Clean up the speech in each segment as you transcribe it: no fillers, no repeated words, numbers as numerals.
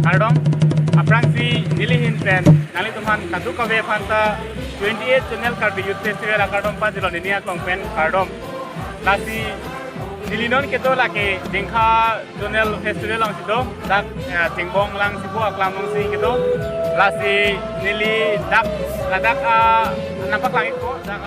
Kardom aprangsi nilihin pen nali tuhan kadu kawe phanta 28 channel karbi youth festival akardom pa jilo ninia kongpen Kardom lasi nilinon keto lake dingkha channel festival lang sido dak tingbong lang sibo aklam long si keto lasi nili dak ladak nampak langit ko dak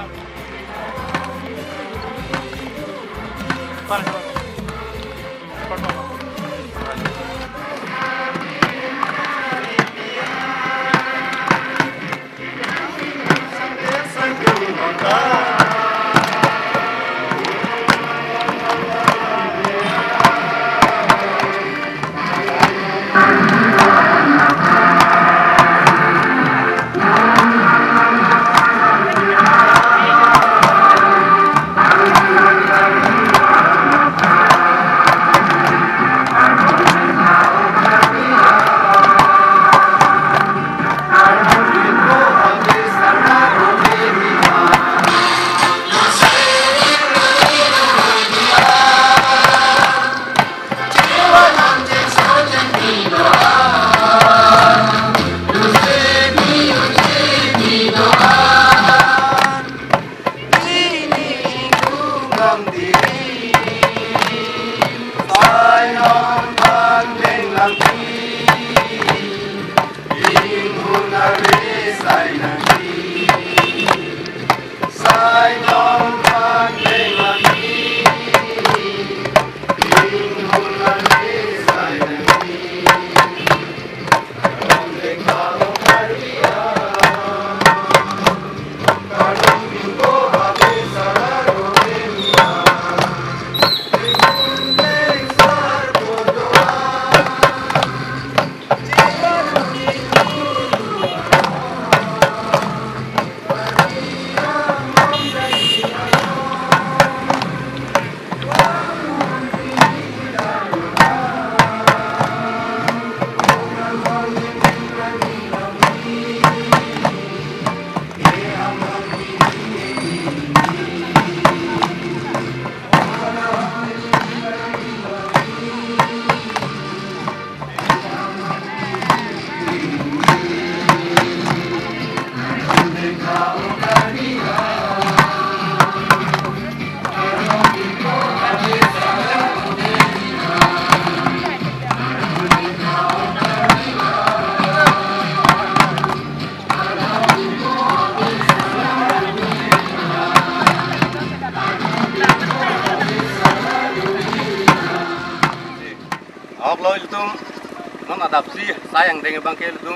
adapsi sayang dengan bangke itu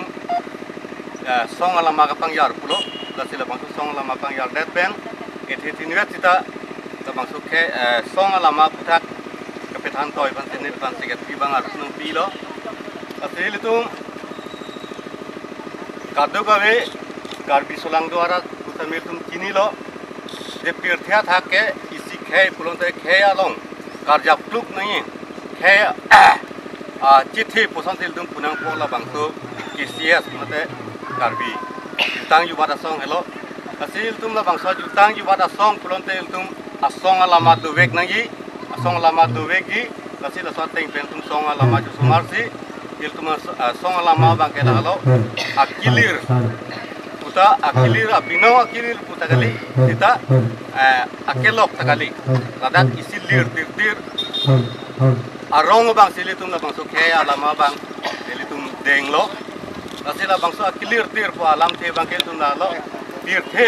song alama kapang yar pulo dasila bangsu song alama kapang yar dead pen universitas kita bangsu ke song alama putak kepetan toy pan sini pan siget pi bang harus nung pilo dasila itu kado gawe garbi solang doara putar mirtum kini lo de pirthya thake isi khe pulon te khe along karja pluk nahi khe चिट्ठी पोषण दिल पुनः पोला बांगसु KCS मते कार्बी जुतांग युवादा song hello Aseel तुम ला बांगसु जुतांग युवादा सॉन्ग पुलन ते तुम असोंग लामा दुवेक नगी असोंग लामा दुवेकी असील असो तेंग पेन तुम सोंग लामा जु सुमारसी इल तुम सोंग लामा बांके हेलो अकिलिर पुता अकिलिर अबिनो अकिलिर पुता गली kita akelok takali ladak isi lir tir arong bang silitum la bang so kaya alama bang silitum denglo asila bang so akilir tir po alam the bang kel tum na lo tir the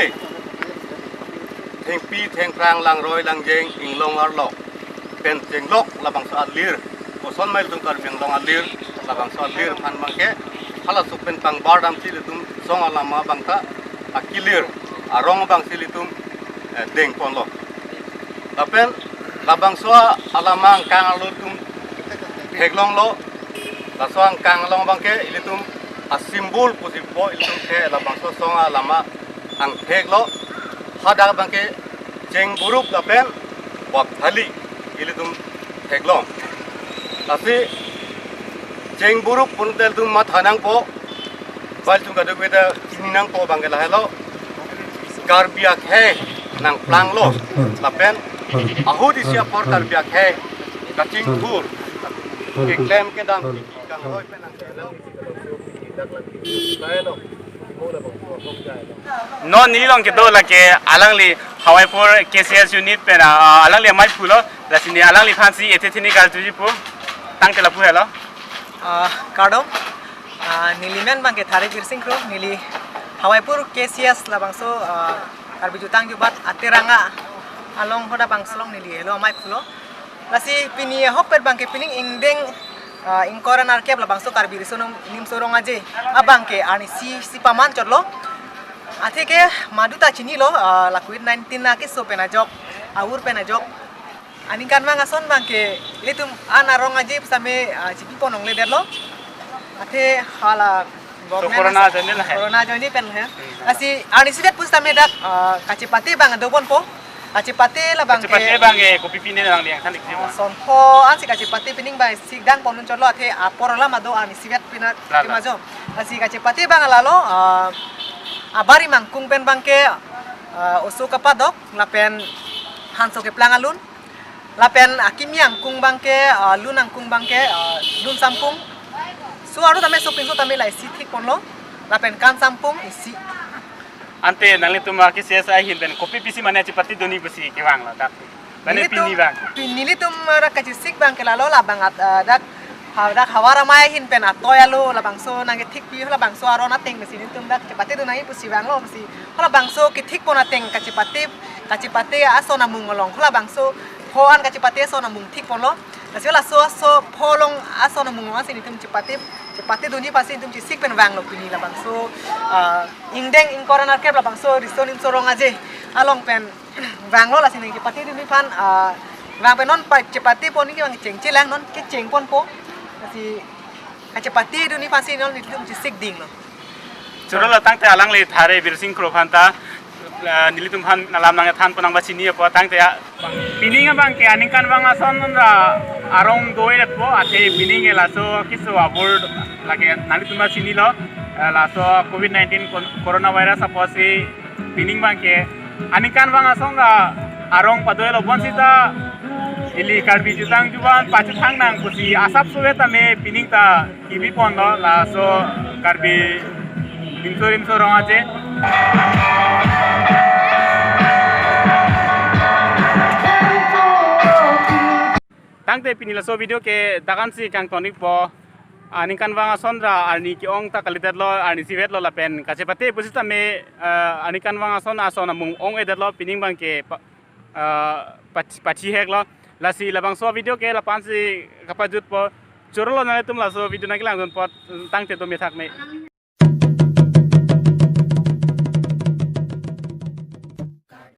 theng pi theng prang lang roi lang jeng ing long ar lo pen jeng lok la bang so alir po son mail tum kar beng long alir la bang so alir phan bang ke hala su pen pang bardam silitum song alama bang ta akilir arong bang silitum deng pon lo lapen labang soa alamang kang alutum heglong lo lasong kang long bangke ilitum asimbul posibo ilitum ke labang soa song alama ang heglo hada bangke jeng buruk lapen wap thali ilitum heglong tapi jeng buruk pun tel tum mathanang po bal tum kaduk beda kininang po bangke lahelo garbiak he nang plang lo lapen ahudi siap por garbiak he kacing pur ke klem ke dang kang hoy pe nang lang isi ka so dak lang kaya lo mo la bang ko jai lo non nililong kedo la ke alang li hawai por KCS unit pe na alang li mai phulo la sini alang li phansi ethethini kal tuji pu tang tela pu helo Kardom nilimen bangke thari birsing kro nili Hawaipur KCS la bangso karbi jutang jubat atiranga along hoda bangslong nili helo mai phulo lasi pini hopet bangke pining ingdeng ingkoran arkep la bangso karbi risonom nim sorong aje abangke ani si paman chorlo atheke maduta chini lo la COVID-19 na ke so pena jok awur pena jok ani kan manga son bangke litum anarong aje same chipi ponong le derlo athe hala corona jani la hai corona jani pen hai asi ani sidet pus same dak kacipati bang dobon po kacipati la bangke cepatnya bang kopi pini nang liang kan ikji son po an si kacipati pining bai sigdang ponun cholo athe aporola mado ani sidet pinat majo asi kacipati bang lalo abari mangkung pen bangke osu kapadok lapen hanso ke plangalun lapen akimiang kung bangke lunang kung bangke lun sampung suaru tame shopping so tame lai si thik ponlo lapen kan sampung isi ante nang tuma KCS ai hin ben kopi pisi mane cepati doni besi ke bang la tak bane pini bang nili tum ra kachisik bang ke lalo la bang dak dak hawara mai hin pen atoyalo la bangso nange thik pi la bangso aro na teng besi tum dak cepati do nai pusi bang lo besi la bangso ki thik pona teng kacipati asona mungolong la bangso phoan kacipati asona mung thik ponlo Nasila so polong aso na munga sini tum cepati duni pasti tum cisik pen wang lo pini la bang so ingdeng ingkoran arkep la bang so risonim sorong aje along pen wang lo la sini cepati duni pan wang pen non pa cepati poni ki wang ceng cilang non ki ceng pon po nasi cepati duni pasti non tum cisik ding lo Curo la tang te alang li thare birsing kro phanta nili tum han nalam nang than ponang ba sini po tang te pining bang ke aning kan bang ason ra arong doi rat po ate pining la so kiso abord lage nali tum ba sini lo la so COVID-19 coronavirus aposi pining bang ke aning kan bang ason ra arong padoi lo bonsita ili karbi jutang juban pachu thang nang kusi asap suwe ta me pining ta kibi pon lo la so karbi rimso rong aje tangte pinila so video ke dagan si kang tonik po ani kan wanga sondra ani ki ong ta kalitet lo ani sivet lo lapen kachepate pusita me ani kan wanga son asona mung ong edet lo pining bang ke pachi hek lo lasi labang so video ke lapan si kapajut po churlo na tum la so video na kilang don po tangte to me thak me